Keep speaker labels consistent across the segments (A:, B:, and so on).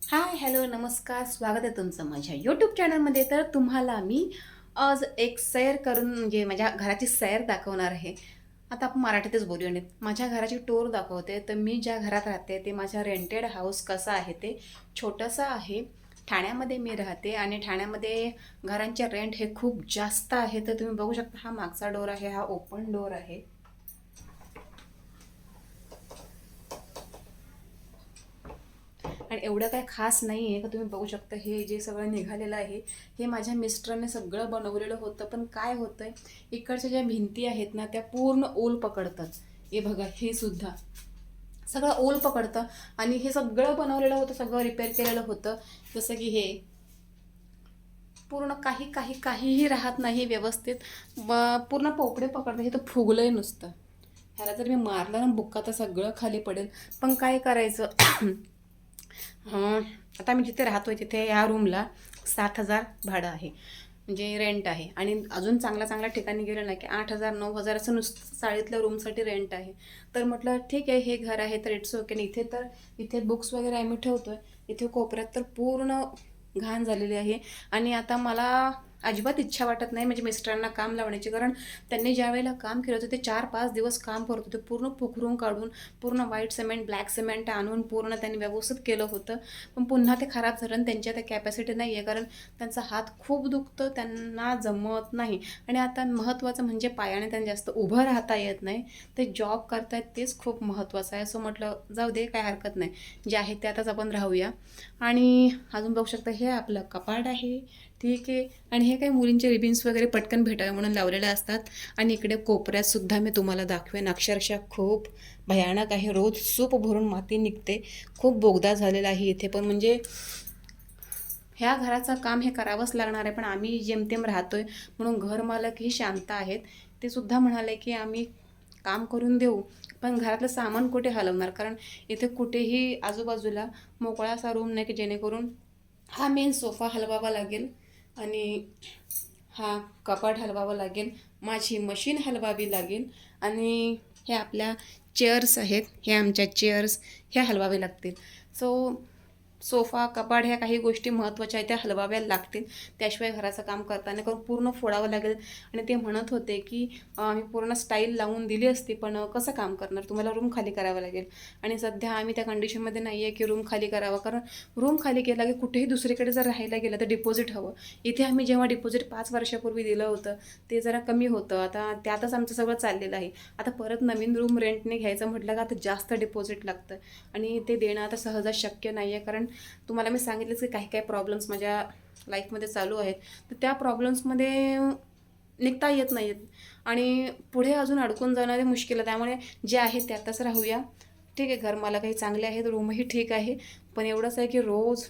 A: हाय, hello, नमस्कार. स्वागत आहे तुमचं माझ्या यूट्यूब चॅनलमध्ये. तर तुम्हाला मी आज एक सैर करून म्हणजे माझ्या घराची सैर दाखवणार आहे. आता आपण मराठीतच बोलूया नीट. माझ्या घराची टूर दाखवते. तर मी ज्या घरात राहते ते माझ्या रेंटेड हाऊस कसं आहे ते छोटंसं आहे. ठाण्यामध्ये मी राहते आणि ठाण्यामध्ये घरांचे रेंट हे खूप जास्त आहे. तर तुम्ही बघू शकता, हा मागचा डोर आहे, हा ओपन डोर आहे. आणि एवढं काही खास नाही आहे का. तुम्ही बघू शकता हे जे सगळं निघालेलं आहे हे माझ्या मिस्टरांनी सगळं बनवलेलं होतं. पण काय होतं आहे, इकडच्या ज्या भिंती आहेत ना त्या पूर्ण ओल पकडतात. हे बघा, हे सुद्धा सगळं ओल पकडतं. आणि हे सगळं बनवलेलं होतं, सगळं रिपेअर केलेलं होतं. जसं की हे पूर्ण काहीही राहत नाही व्यवस्थित. पूर्ण पोपडे पकडतं. हे तर फुगलंय नुसतं. ह्याला जर मी मारलं ना बुक्का तर सगळं खाली पडेल. पण काय करायचं. हं, आता मी जिथे राहतोय तिथे या रूमला 7,000 भाडं आहे, म्हणजे रेंट आहे. आणि अजून चांगल्या चांगल्या ठिकाणी गेलं ना की 8,000 9,000 असं नुसतं चाळीतल्या रूमसाठी रेंट आहे. तर म्हटलं ठीक आहे, हे घर आहे तर इट्स ओके. आणि इथे तर इथे बुक्स वगैरे आम्ही ठेवतोय. इथे कोपऱ्यात तर पूर्ण घाण झालेली आहे. आणि आता मला अजिबात इच्छा वाटत नाही म्हणजे मिस्टरांना काम लावण्याची. कारण त्यांनी ज्या वेळेला काम केलं होतं ते 4-5 दिवस काम करत होते. पूर्ण पोखरून काढून, पूर्ण व्हाईट सिमेंट ब्लॅक सिमेंट आणून पूर्ण त्यांनी व्यवस्थित केलं होतं. पण पुन्हा ते खराब झालं आणि त्यांची आता कॅपॅसिटी नाही आहे. कारण त्यांचा हात खूप दुखतं, त्यांना जमत नाही. आणि आता महत्त्वाचं म्हणजे पायाने त्यांना जास्त उभं राहता येत नाही. ते जॉब करतायत तेच खूप महत्त्वाचं आहे. असं म्हटलं जाऊ दे, काय हरकत नाही, जे आहे त्यातच आपण राहूया. आणि अजून बघू शकता हे आपलं कपाट आहे. ठीक आहे. आणि हे काही मुलींचे रिबिन्स वगैरे पटकन भेटावे म्हणून लावलेले असतात. आणि इकडे कोपऱ्यात सुद्धा मी तुम्हाला दाखवेन. अक्षरशः खूप भयानक आहे. रोज सूप भरून माती निघते. खूप बोगदा झालेला आहे इथे पण. म्हणजे ह्या घराचं काम हे करावंच लागणार आहे. पण आम्ही जेमतेम राहतोय म्हणून घरमालकही शांत आहेत. ते सुद्धा म्हणाले की आम्ही काम करून देऊ, पण घरातलं सामान कुठे हलवणार. कारण इथे कुठेही आजूबाजूला मोकळा असा रूम नाही की जेणेकरून हा मेन सोफा हलवावा लागेल आणि हा कपाट हलवावा लागेल, माझी मशीन हलवावी लागेल. आणि हे आपल्या चेअर्स आहेत, हे आमच्या चेअर्स ह्या हलवावे लागतील. सो सोफा कपाट ह्या काही गोष्टी महत्त्वाच्या आहेत, त्या हलवाव्या लागतील. त्याशिवाय घराचं काम करताना करून पूर्ण फोडावं लागेल. आणि ते म्हणत होते की आम्ही पूर्ण स्टाईल लावून दिली असती पण कसं काम करणार, तुम्हाला रूम खाली करावं लागेल. आणि सध्या आम्ही त्या कंडिशनमध्ये नाही आहे की रूम खाली करावं. कारण रूम खाली केला की कुठेही दुसरीकडे जर राहायला गेलं तर डिपॉझिट हवं. इथे आम्ही जेव्हा डिपॉझिट 5 वर्षापूर्वी दिलं होतं ते जरा कमी होतं. आता त्यातच आमचं सगळं चाललेलं आहे. आता परत नवीन रूम रेंटने घ्यायचं म्हटलं का आता जास्त डिपॉझिट लागतं. आणि ते देणं आता सहज शक्य नाही आहे. कारण तुम्हाला मी सांगितलंच की काही काही प्रॉब्लेम्स माझ्या लाईफमध्ये चालू आहेत. तर त्या प्रॉब्लेम्समध्ये निघता येत नाही आहेत. आणि पुढे अजून अडकून जाणारे मुश्किल आहे. त्यामुळे जे आहे त्यातच राहूया. ठीक आहे, घर मला काही चांगले आहेत, रूमही ठीक आहे. पण एवढंच आहे की रोज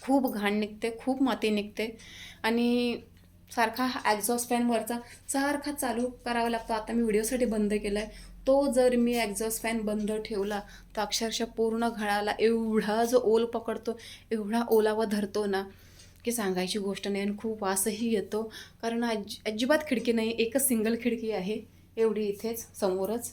A: खूप घाण निघते, खूप माती निघते. आणि सारखा हा एक्झॉस्ट फॅन वरचा सारखा चालू करावा लागतो. आता मी व्हिडिओसाठी बंद केला आहे. तो जर मी एक्झॉस्ट फॅन बंद ठेवला तर अक्षरशः पूर्ण घराला एवढा जो ओल पकडतो, एवढा ओलावा धरतो ना की सांगायची गोष्ट नाही. आणि खूप वासही येतो. कारण अजिबात खिडकी नाही, एकच सिंगल खिडकी आहे एवढी इथेच समोरच.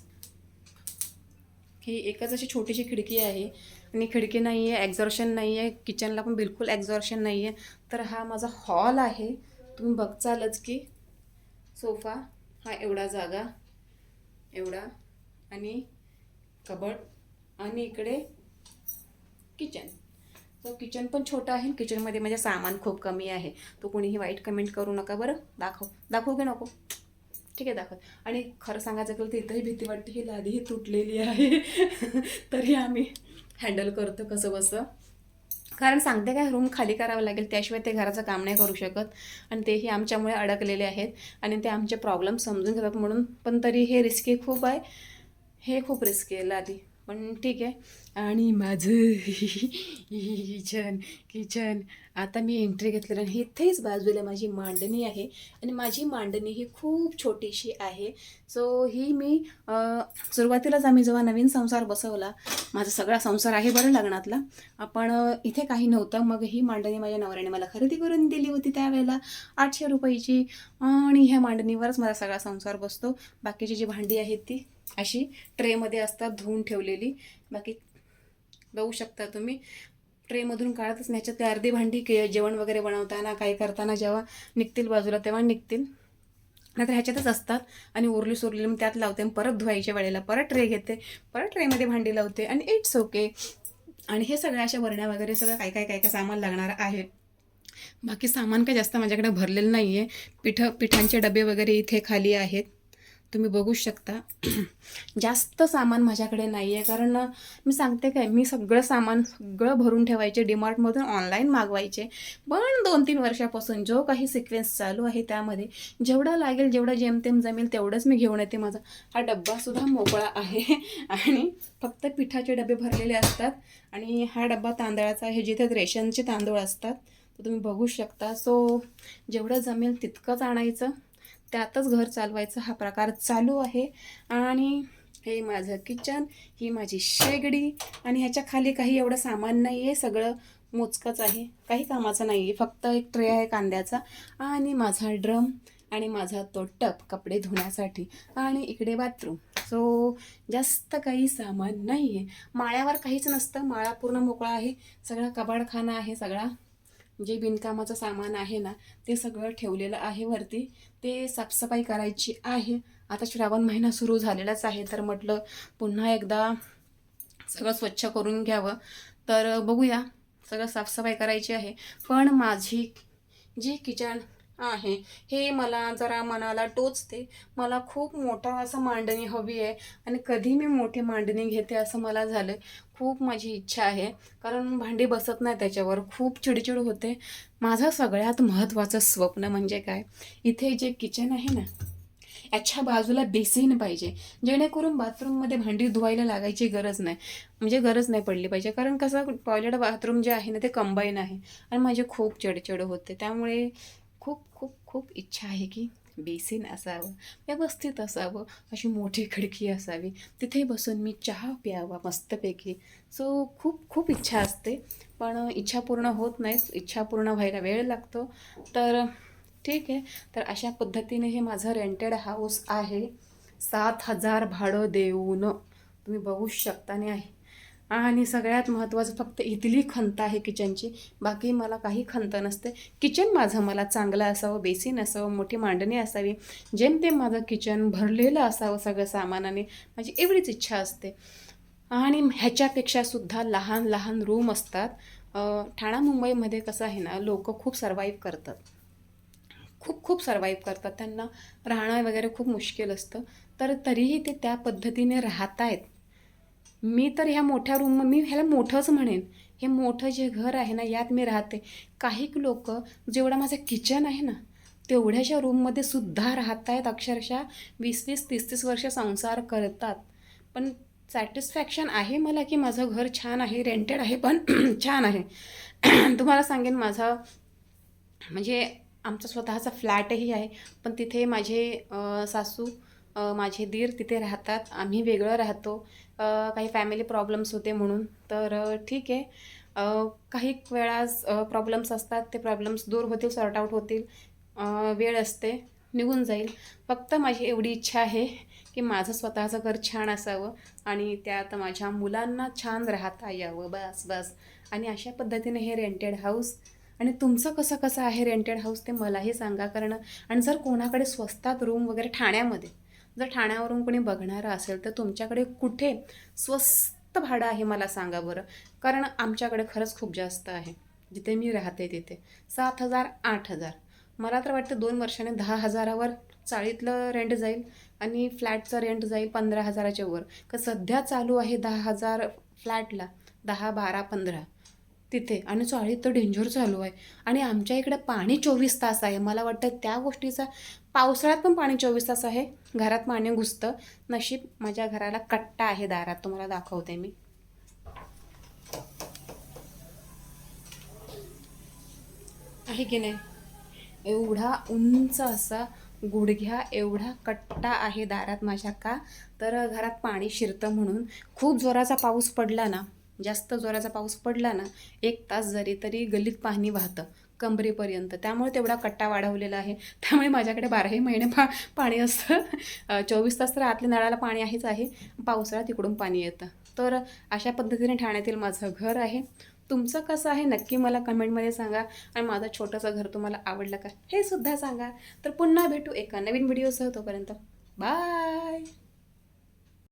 A: ही एकच अशी छोटीशी खिडकी आहे. आणि खिडकी नाही आहे, एक्झॉर्शन नाही आहे, किचनला पण बिलकुल एक्झॉर्शन नाही आहे. तर हा माझा हॉल आहे. तुम्ही बघचालच की सोफा हा एवढा जागा, एवढा. आणि कबड आणि इकडे किचन. तो किचन पण छोटा आहे. किचनमध्ये माझे सामान खूप कमी आहे. तो कोणीही वाईट कमेंट करू नका बरं. दाखवू की नको. ठीक आहे, दाखवत. आणि खरं सांगायचं गेलं तर इथंही भीती वाटते, ही लादीही तुटलेली आहे. तरी आम्ही हँडल करतो कसं बसं. कारण सांगते काय, रूम खाली करावं लागेल त्याशिवाय ते घराचं काम नाही करू शकत. आणि तेही आमच्यामुळे अडकलेले आहेत. आणि ते आमचे प्रॉब्लेम समजून घेतात म्हणून. पण तरी हे रिस्की खूप आहे. हे खूप रिस्की आहे लादी. पण ठीक आहे. आणि माझं किचन किचन आता मी एंट्री घेतलेलं आणि इथेच बाजूला माझी मांडणी आहे. आणि माझी मांडणी ही खूप छोटीशी आहे. सो ही मी सुरुवातीलाच आम्ही जेव्हा नवीन संसार बसवला, माझा सगळा संसार आहे बरं लग्नातला, आपण इथे काही नव्हतं. मग ही मांडणी माझ्या नवऱ्याने मला खरेदी करून दिली होती त्यावेळेला 800 रुपयाची. आणि ह्या मांडणीवरच माझा सगळा संसार बसतो. बाकीची जी भांडी आहेत ती अशी ट्रेमध्ये असतात धुवून ठेवलेली. बाकी बघू शकता तुम्ही. ट्रेमधून काढतच नाही. ह्याच्यात अर्धी भांडी जेवण वगैरे बनवताना काही करताना जेव्हा निघतील बाजूला तेव्हा निघतील, नाहीतर ह्याच्यातच असतात. आणि उरली सोरली मी त्यात लावते, परत धुवायच्या वेळेला परत ट्रे घेते, परत ट्रेमध्ये भांडी लावते आणि इट्स ओके. आणि हे सगळ्या अशा वरण्या वगैरे सगळं काय काय काय काय सामान लागणार आहे. बाकी सामान काही जास्त माझ्याकडे भरलेलं नाही आहे. पिठांचे डबे वगैरे इथे खाली आहेत, तुम्ही बघू शकता. जास्त सामान माझ्याकडे नाही आहे, कारण मी सांगते काय, मी सगळं सामान सगळं भरून ठेवायचे, डीमार्टमधून ऑनलाईन मागवायचे. पण 2-3 वर्षापासून जो काही सिक्वेन्स चालू आहे त्यामध्ये जेवढं लागेल, जेवढं जेमतेम जमेल तेवढंच मी घेऊन येते. माझा हा डब्बासुद्धा मोकळा आहे आणि फक्त पिठाचे डबे भरलेले असतात. आणि हा डब्बा तांदळाचा आहे, जिथे रेशनचे तांदूळ असतात, तर तुम्ही बघू शकता. सो जेवढं जमेल तितकंच आणायचं, त्यातच घर चालवायचं, हा प्रकार चालू आहे. आणि हे माझं किचन, ही माझी शेगडी, आणि ह्याच्या खाली काही एवढं सामान नाही आहे, सगळं मोजकंच आहे, काही कामाचं नाही आहे. फक्त एक ट्रे आहे कांद्याचा, आणि माझा ड्रम, आणि माझा तो टप कपडे धुण्यासाठी, आणि इकडे बाथरूम. सो जास्त काही सामान नाही आहे. माळ्यावर काहीच नसतं, माळा पूर्ण मोकळा आहे, सगळा कबाडखाना आहे. सगळा जे बिनकामाचं सामान आहे ना ते सगळं ठेवलेलं आहे वरती. ते साफसफाई करायची आहे. आता श्रावण महिना सुरू झालेलाच आहे, तर म्हटलं पुन्हा एकदा सगळं स्वच्छ करून घ्यावं. तर बघूया, सगळं साफसफाई करायची आहे. पण माझी जी किचन आहे हे मला जरा मनाला टोचते. मला खूप मोठा असं मांडणी हवी आहे, आणि कधी मी मोठी मांडणी घेते असं मला झालं. खूप माझी इच्छा आहे, कारण भांडी बसत नाही त्याच्यावर, खूप चिडचिड होते. माझं सगळ्यात महत्त्वाचं स्वप्न म्हणजे काय, इथे जे किचन आहे ना याच्या बाजूला बेसिन पाहिजे, जेणेकरून बाथरूममध्ये भांडी धुवायला लागायची गरज नाही, म्हणजे गरज नाही पडली पाहिजे. कारण कसं टॉयलेट बाथरूम जे आहे ना ते कंबाईन आहे, आणि माझे खूप चिडचिड होते. त्यामुळे खूप खूप खूप इच्छा आहे की बेसिन असावं, व्यवस्थित असावं, अशी मोठी खिडकी असावी, तिथे बसून मी चहा प्यावा मस्तपैकी. सो खूप खूप इच्छा असते, पण इच्छा पूर्ण होत नाहीत, इच्छा पूर्ण व्हायला वेळ लागतो. तर ठीक आहे. तर अशा पद्धतीने हे माझं रेंटेड हाऊस आहे, 7,000 भाडं देऊन, तुम्ही बघू शकता. नाही आहे. आणि सगळ्यात महत्त्वाचं फक्त इथली खंत आहे किचनची, बाकी मला काही खंत नसते. किचन माझं मला चांगलं असावं, बेसिन असावं, मोठी मांडणी असावी, जेमतेम माझं किचन भरलेलं असावं सगळं सामानाने, माझी एवढीच इच्छा असते. आणि ह्याच्यापेक्षासुद्धा लहान लहान रूम असतात. ठाणा मुंबईमध्ये कसं आहे ना, लोक खूप सर्वाईव्ह करतात, खूप खूप सर्वाईव्ह करतात, त्यांना राहणं वगैरे खूप मुश्किल असतं, तर तरीही ते त्या पद्धतीने राहत आहेत. मी तर ह्या मोठ्या रूम, मी ह्याला मोठंच म्हणेन, हे मोठं जे घर आहे ना यात मी राहते. काही लोक जेवढा माझं किचन आहे ना तेवढ्याच्या रूममध्ये सुद्धा राहत आहेत, अक्षरशः 20-20, 30-30 वर्ष संसार करतात. पण सॅटिस्फॅक्शन आहे मला की माझं घर छान आहे, रेंटेड आहे पण छान आहे. तुम्हाला सांगेन, माझा म्हणजे आमचा स्वतःचा फ्लॅटही आहे, पण तिथे माझे सासू, माझे दीर तिथे राहतात, आम्ही वेगळं राहतो. काही फॅमिली प्रॉब्लेम्स होते म्हणून. तर ठीक आहे, काही वेळास प्रॉब्लेम्स असतात, ते प्रॉब्लेम्स दूर होतील, सॉर्ट आऊट होतील, वेळ असते, निघून जाईल. फक्त माझी एवढी इच्छा आहे की माझं स्वतःचं घर छान असावं, आणि त्यात माझ्या मुलांना छान राहता यावं, बस बस. आणि अशा पद्धतीने हे रेंटेड हाऊस. आणि तुमचं कसं कसं आहे रेंटेड हाऊस ते मलाही सांगा. कारण आणि जर कोणाकडे स्वस्तात रूम वगैरे ठाण्यामध्ये, जर ठाण्यावरून कोणी बघणारं असेल तर तुमच्याकडे कुठे स्वस्त भाडं आहे मला सांगा बरं. कारण आमच्याकडे खरंच खूप जास्त आहे, जिथे मी राहते तिथे 7,000, 8,000. मला तर वाटतं 2 वर्षाने 10,000वर चाळीतलं रेंट जाईल, आणि फ्लॅटचं रेंट जाईल 15,000च्या वर. का सध्या चालू आहे 10,000 फ्लॅटला, 10, 12, 15 तिथे, आणि चाळीत तर डेंजर चालू आहे. आणि आमच्या इकडे पाणी 24 तास आहे. मला वाटतं त्या गोष्टीचा, पावसाळ्यात पण पाणी 24 तास आहे, घरात पाणी घुसतं. नशीब माझ्या घराला कट्टा आहे दारात, तुम्हाला दाखवते मी. आहे की नाही, एवढा उंच असा गुडघ्या एवढा कट्टा आहे दारात माझ्या. का तर घरात पाणी शिरतं म्हणून. खूप जोराचा पाऊस पडला ना, जास्त जोराचा पाऊस पडला ना, 1 तास जरी तरी गल्लीत पाणी वाहतं कमरेपर्यंत. त्यामुळे तेवढा कट्टा वाढवलेला आहे. त्यामुळे माझ्याकडे 12ही महिने पाणी असतं. 24 तास तर आतल्या नळाला पाणी आहेच आहे, पावसाळ्यात तिकडून पाणी येतं. तर अशा पद्धतीने ठाण्यातील माझं घर आहे. तुमचं कसं आहे नक्की मला कमेंटमध्ये सांगा. आणि माझं छोटंसं घर तुम्हाला आवडलं का हे सुद्धा सांगा. तर पुन्हा भेटू एका नवीन व्हिडिओसह. तोपर्यंत बाय.